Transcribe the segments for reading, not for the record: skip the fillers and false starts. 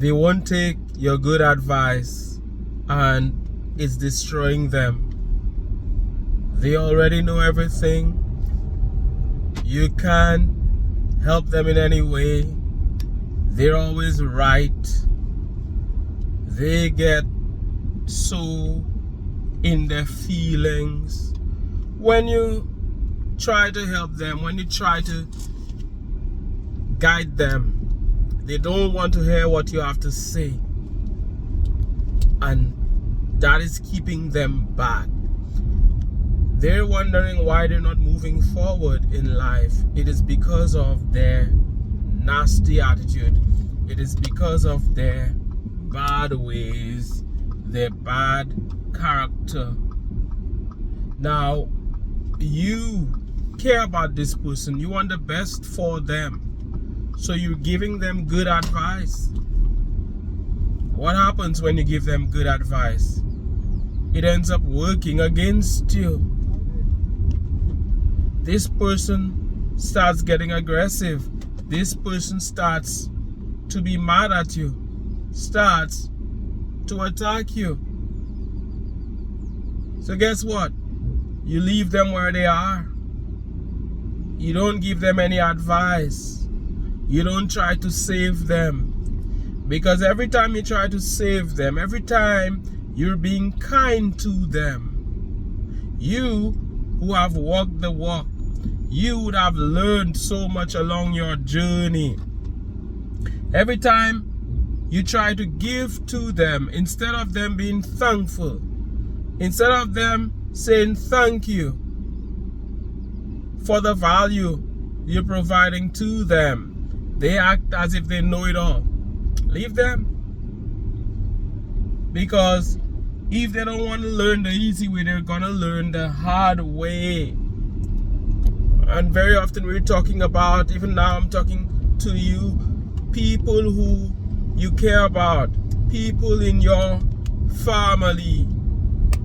They won't take your good advice, and it's destroying them. They already know everything. You can't help them in any way. They're always right. They get so in their feelings. When you try to help them, when you try to guide them, they don't want to hear what you have to say. And that is keeping them back. They're wondering why they're not moving forward in life. It is because of their nasty attitude. It is because of their bad ways, their bad character. Now, you care about this person. You want the best for them. So you're giving them good advice. What happens when you give them good advice? It ends up working against you. This person starts getting aggressive. This person starts to be mad at you, starts to attack you. So guess what? You leave them where they are. You don't give them any advice. You don't try to save them. Because every time you try to save them, every time you're being kind to them, you who have walked the walk, you would have learned so much along your journey. Every time you try to give to them, instead of them being thankful, instead of them saying thank you for the value you're providing to them, they act as if they know it all. Leave them. Because if they don't want to learn the easy way, they're gonna learn the hard way. And very often we're talking about, even now I'm talking to you, people who you care about, people in your family,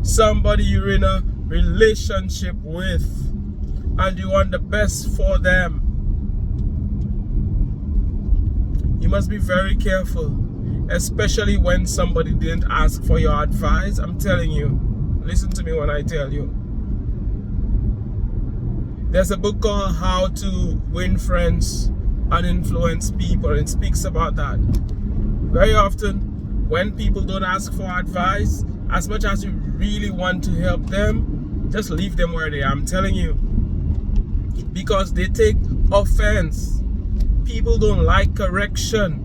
somebody you're in a relationship with, and you want the best for them. You must be very careful, especially when somebody didn't ask for your advice. I'm telling you, listen to me when I tell you. There's a book called How to Win Friends and Influence People, and it speaks about that. Very often, when people don't ask for advice, as much as you really want to help them, just leave them where they are. I'm telling you. Because they take offense. People don't like correction.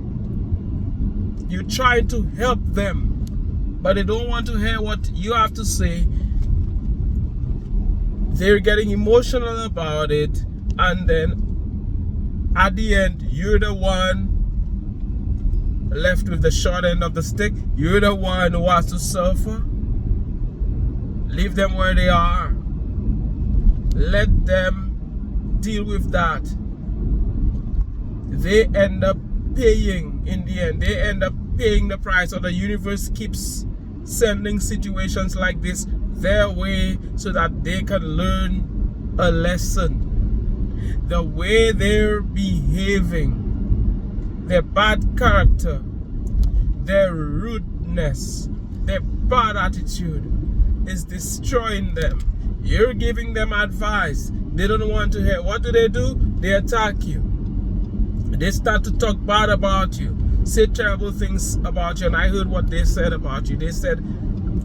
You're trying to help them, but they don't want to hear what you have to say. They're getting emotional about it, and then at the end, you're the one left with the short end of the stick. You're the one who has to suffer. Leave them where they are. Let them deal with that. They end up paying in the end. They end up paying the price, or the universe keeps sending situations like this their way so that they can learn a lesson. The way they're behaving, their bad character, their rudeness, their bad attitude is destroying them. You're giving them advice. They don't want to hear. What do? They attack you. They start to talk bad about you, say terrible things about you. And I heard what they said about you. They said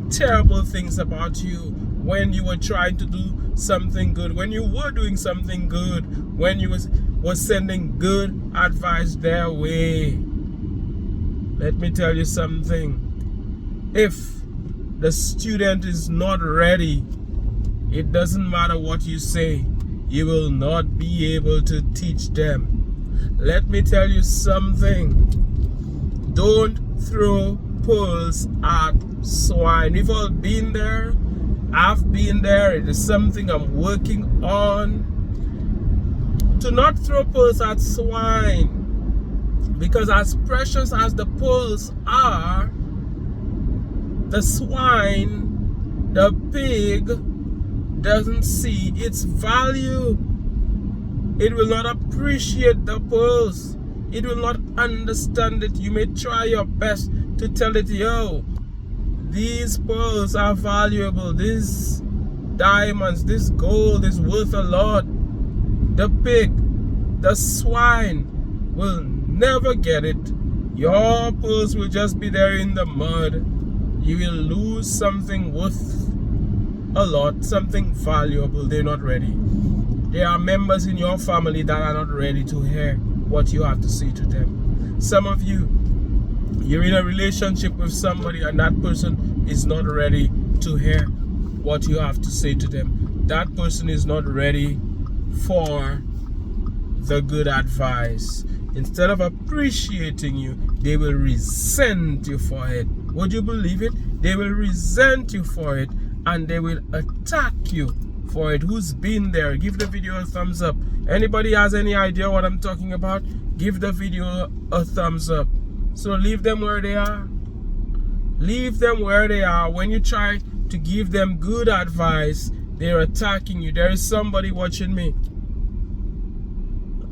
terrible things about you when you were trying to do something good, when you were doing something good, when you was sending good advice their way. Let me tell you something. If the student is not ready, it doesn't matter what you say, you will not be able to teach them. Let me tell you something. Don't throw pearls at swine. We've all been there. I've been there. It is something I'm working on. To not throw pearls at swine. Because as precious as the pearls are, the swine, the pig, doesn't see its value. It will not appreciate the pearls. It will not understand it. You may try your best to tell it, yo, these pearls are valuable. These diamonds, this gold is worth a lot. The pig, the swine will never get it. Your pearls will just be there in the mud. You will lose something worth a lot, something valuable. They're not ready. There are members in your family that are not ready to hear what you have to say to them. Some of you, you're in a relationship with somebody and that person is not ready to hear what you have to say to them. That person is not ready for the good advice. Instead of appreciating you, they will resent you for it. Would you believe it? They will resent you for it and they will attack you for it. Who's been there? Give the video a thumbs up. Anybody has any idea what I'm talking about? Give the video a thumbs up. So leave them where they are. Leave them where they are. When you try to give them good advice, they're attacking you. There is somebody watching me,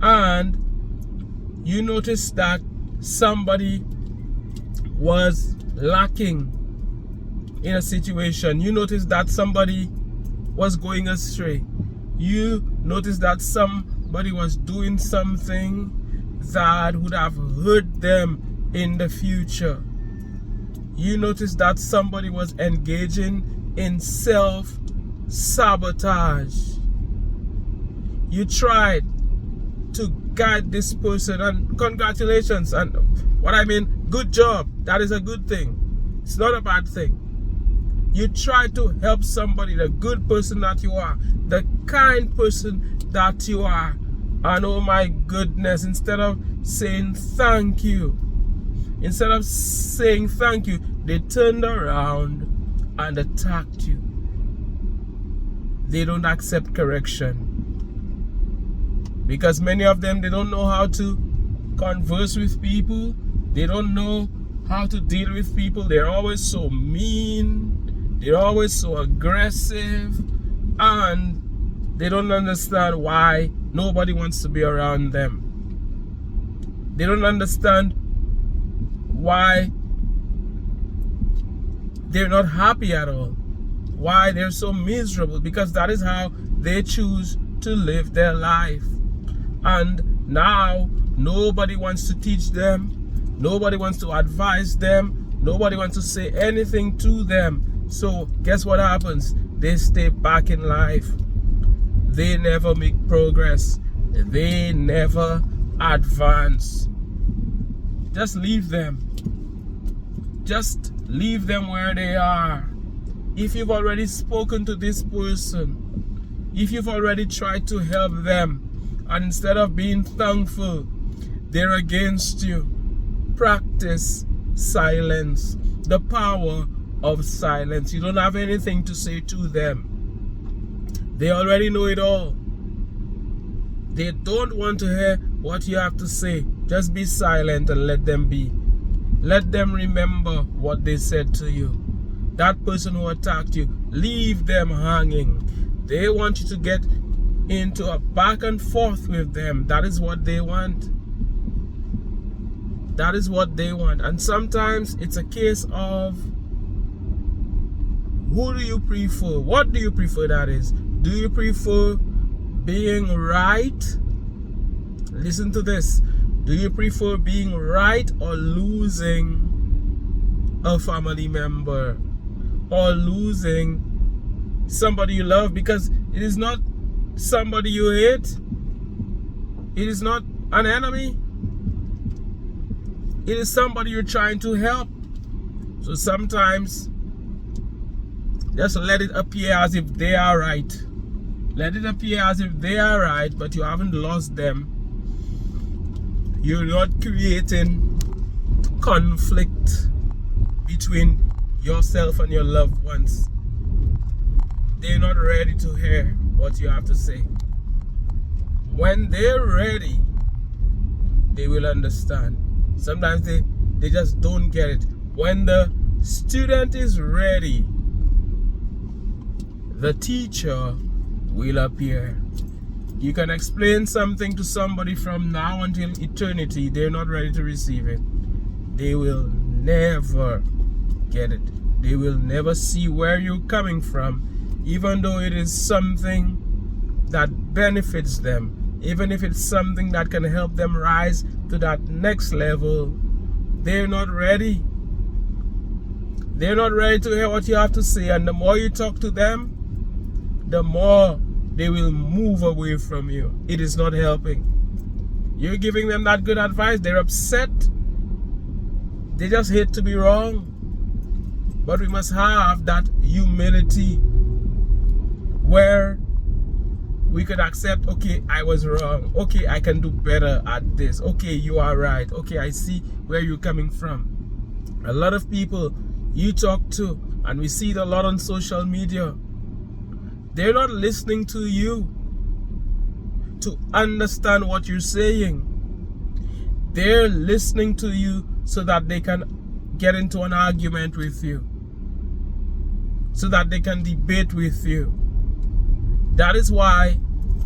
and you notice that somebody was lacking in a situation. You notice that somebody was going astray. You notice that somebody was doing something that would have hurt them in the future. You notice that somebody was engaging in self-sabotage. You tried to guide this person, and congratulations, and what I mean, good job. That is a good thing. It's not a bad thing. You try to help somebody, the good person that you are, the kind person that you are, and oh my goodness, instead of saying thank you, they turned around and attacked you. They don't accept correction. Because many of them, they don't know how to converse with people. They don't know how to deal with people. They're always so mean. They're always so aggressive. And they don't understand why nobody wants to be around them. They don't understand why they're not happy at all. Why they're so miserable. Because that is how they choose to live their life. And now nobody wants to teach them. Nobody wants to advise them. Nobody wants to say anything to them. So guess what happens? They stay back in life. They never make progress. They never advance. Just leave them. Just leave them where they are. If you've already spoken to this person, if you've already tried to help them, and instead of being thankful, they're against you, practice silence. The power of silence. You don't have anything to say to them. They already know it all. They don't want to hear what you have to say. Just be silent and let them be. Let them remember what they said to you. That person who attacked you, leave them hanging. They want you to get into a back and forth with them. That is what they want. That is what they want. And sometimes it's a case of, who do you prefer? What do you prefer, that is? Do you prefer being right? Listen to this. Do you prefer being right or losing a family member? Or losing somebody you love? Because it is not somebody you hate. It is not an enemy. It is somebody you're trying to help. So sometimes, just let it appear as if they are right. Let it appear as if they are right, but you haven't lost them. You're not creating conflict between yourself and your loved ones. They're not ready to hear what you have to say. When they're ready, they will understand. Sometimes they just don't get it. When the student is ready, the teacher will appear. You can explain something to somebody from now until eternity. They're not ready to receive it. They will never get it. They will never see where you're coming from, even though it is something that benefits them, even if it's something that can help them rise to that next level. They're not ready. They're not ready to hear what you have to say, and the more you talk to them, the more they will move away from you. It is not helping. You're giving them that good advice, they're upset. They just hate to be wrong. But we must have that humility where we could accept, okay, I was wrong. Okay, I can do better at this. Okay, you are right. Okay, I see where you're coming from. A lot of people you talk to, and we see it a lot on social media, they're not listening to you to understand what you're saying. They're listening to you so that they can get into an argument with you, so that they can debate with you. That is why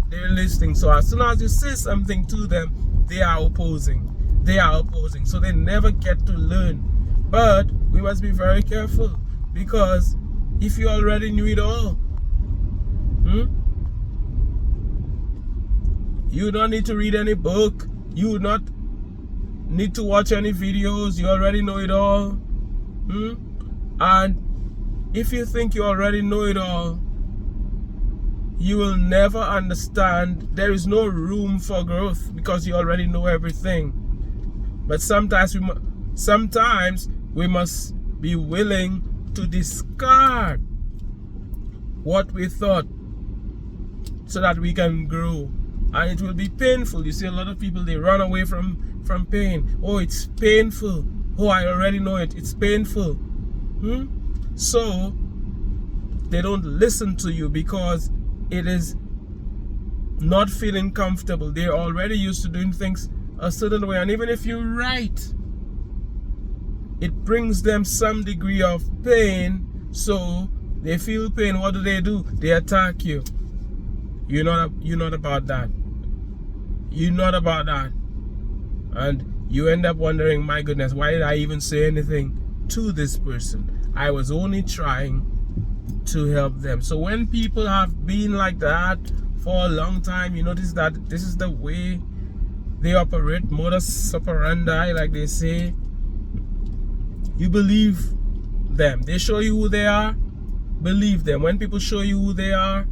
they're listening. So as soon as you say something to them, they are opposing. They are opposing. So they never get to learn. But we must be very careful, because if you already knew it all, you don't need to read any book. You do not need to watch any videos. You already know it all. And if you think you already know it all, you will never understand. There is no room for growth because you already know everything. But sometimes we must be willing to discard what we thought so that we can grow. And it will be painful. You see a lot of people, they run away from pain. Oh, it's painful. Oh, I already know it. It's painful. So they don't listen to you because it is not feeling comfortable. They're already used to doing things a certain way. And even if you're right, it brings them some degree of pain. So they feel pain. What do? They attack you. You're not about that. You're not about that. And you end up wondering, my goodness, why did I even say anything to this person? I was only trying to help them. So when people have been like that for a long time, you notice that this is the way they operate, modus operandi, like they say. You believe them. They show you who they are, believe them. When people show you who they are,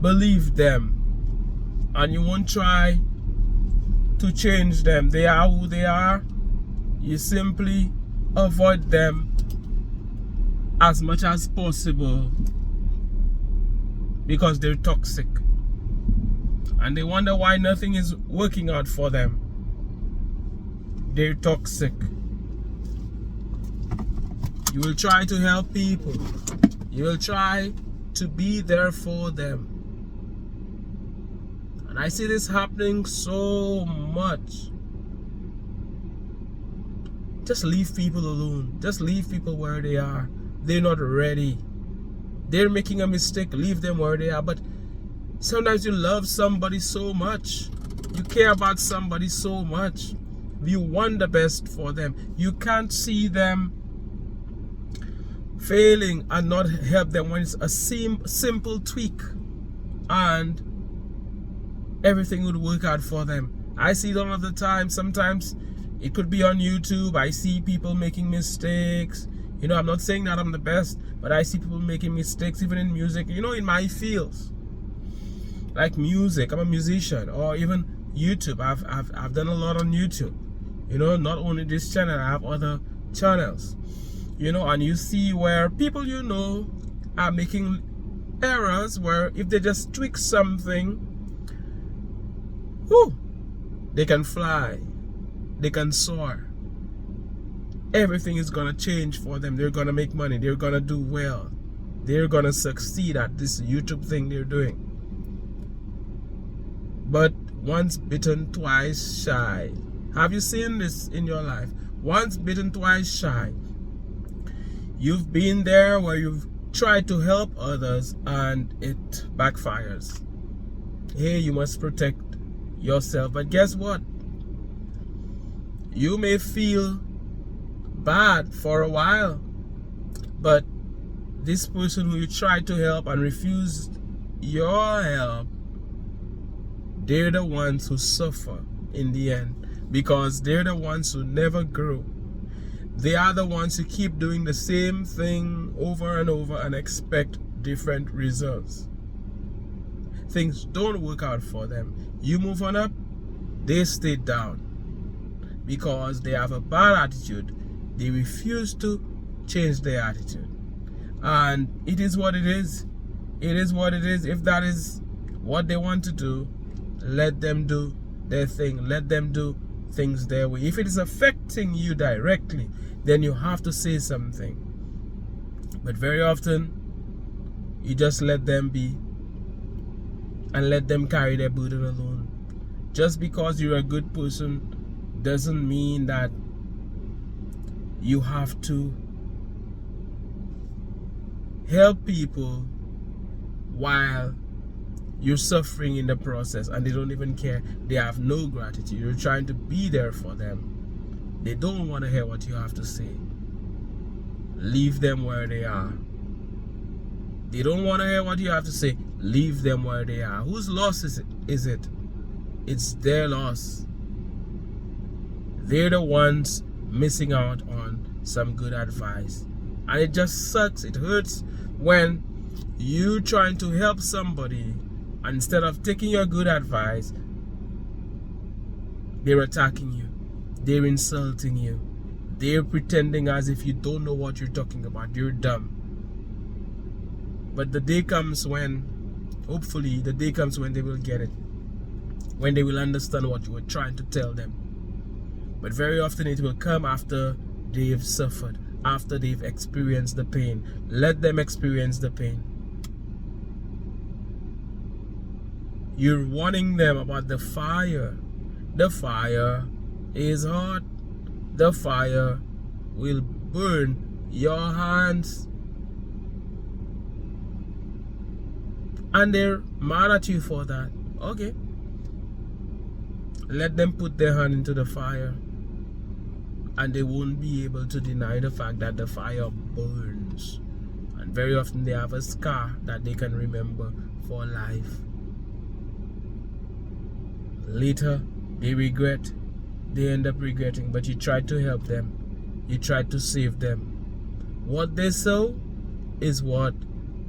believe them. And you won't try to change them. They are who they are. You simply avoid them as much as possible because they're toxic. And they wonder why nothing is working out for them. They're toxic. You will try to help people. You will try to be there for them. And I see this happening so much. Just leave people alone. Just leave people where they are. They're not ready. They're making a mistake. Leave them where they are. But sometimes you love somebody so much. You care about somebody so much. You want the best for them. You can't see them failing and not help them when it's a simple tweak and everything would work out for them. I see it all of the time. Sometimes it could be on YouTube. I see people making mistakes. You know, I'm not saying that I'm the best, but I see people making mistakes even in music. You know, in my fields, like music, I'm a musician, or even YouTube. I've done a lot on YouTube. You know, not only this channel, I have other channels. You know, and you see where people you know are making errors where if they just tweak something, whoo, they can fly, they can soar. Everything is gonna change for them. They're gonna make money. They're gonna do well. They're gonna succeed at this YouTube thing they're doing. But once bitten, twice shy. Have you seen this in your life? Once bitten, twice shy. You've been there where you've tried to help others and it backfires. hey, you must protect yourself. But guess what? You may feel bad for a while, but this person who you tried to help and refused your help, they're the ones who suffer in the end, because they're the ones who never grow. They are the ones who keep doing the same thing over and over and expect different results. Things don't work out for them. You move on up, they stay down because they have a bad attitude. They refuse to change their attitude. And it is what it is. It is what it is. If that is what they want to do, let them do their thing. Let them do things their way. If it is affecting you directly, then you have to say something. But very often, you just let them be and let them carry their burden alone. Just because you're a good person doesn't mean that you have to help people while you're suffering in the process and they don't even care. They have no gratitude. You're trying to be there for them. They don't want to hear what you have to say. Leave them where they are. They don't want to hear what you have to say. Leave them where they are. Whose loss is it? It's their loss. They're the ones missing out on some good advice. And it just sucks. It hurts when you trying to help somebody, and instead of taking your good advice, they're attacking you. They're insulting you. They're pretending as if you don't know what you're talking about. You're dumb. But the day comes when, hopefully, the day comes when they will get it. When they will understand what you were trying to tell them. But very often it will come after they've suffered, after they've experienced the pain. Let them experience the pain. You're warning them about the fire. The fire is hot. The fire will burn your hands. And they're mad at you for that. Okay. Let them put their hand into the fire. And they won't be able to deny the fact that the fire burns. And very often they have a scar that they can remember for life. Later, they regret. They end up regretting. But you tried to help them. You tried to save them. What they sow is what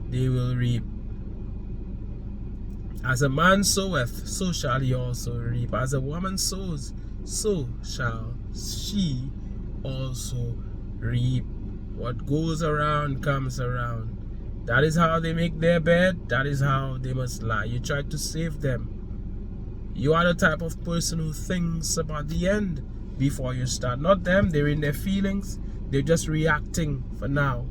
they will reap. As a man soweth, so shall he also reap. As a woman sows, so shall she also reap. What goes around comes around. That is how they make their bed. That is how they must lie. You try to save them. You are the type of person who thinks about the end before you start. Not them. They're in their feelings. They're just reacting for now.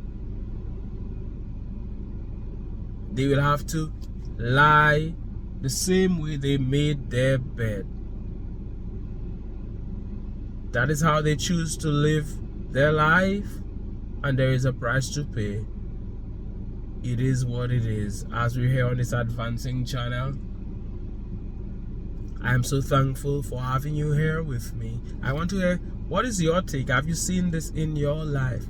They will have to lie the same way they made their bed. That is how they choose to live their life, and there is a price to pay. It is what it is. As we're here on this advancing channel, I am so thankful for having you here with me. I want to hear, what is your take? Have you seen this in your life?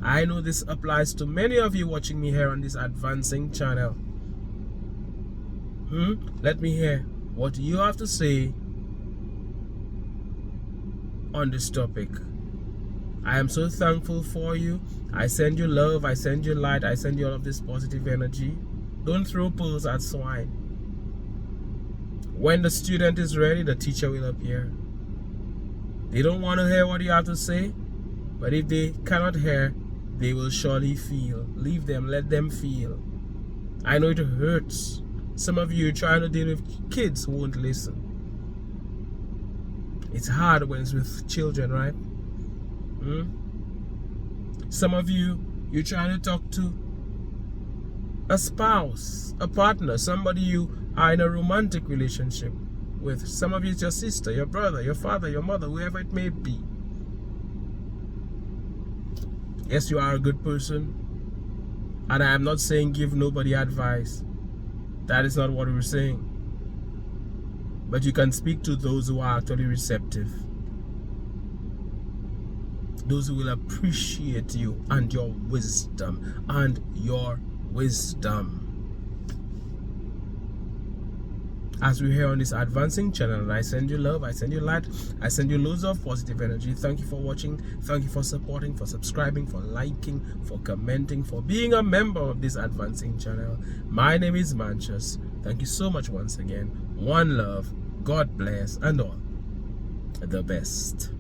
I know this applies to many of you watching me here on this advancing channel. Let me hear what you have to say on this topic. I am so thankful for you. I send you love, I send you light, I send you all of this positive energy. Don't throw pearls at swine. When the student is ready, the teacher will appear. They don't want to hear what you have to say, but if they cannot hear, they will surely feel. Leave them, let them feel. I know it hurts. Some of you are trying to deal with kids who won't listen. It's hard when it's with children, right? Some of you, you're trying to talk to a spouse, a partner, somebody you are in a romantic relationship with. Some of you, it's your sister, your brother, your father, your mother, whoever it may be. Yes, you are a good person. And I am not saying give nobody advice. That is not what we're saying. but you can speak to those who are actually receptive. Those who will appreciate you and your wisdom As we're here on this advancing channel, I send you love, I send you light, I send you loads of positive energy. Thank you for watching, thank you for supporting, for subscribing, for liking, for commenting, for being a member of this advancing channel. My name is Mantius. Thank you so much once again. One love, God bless, and all the best.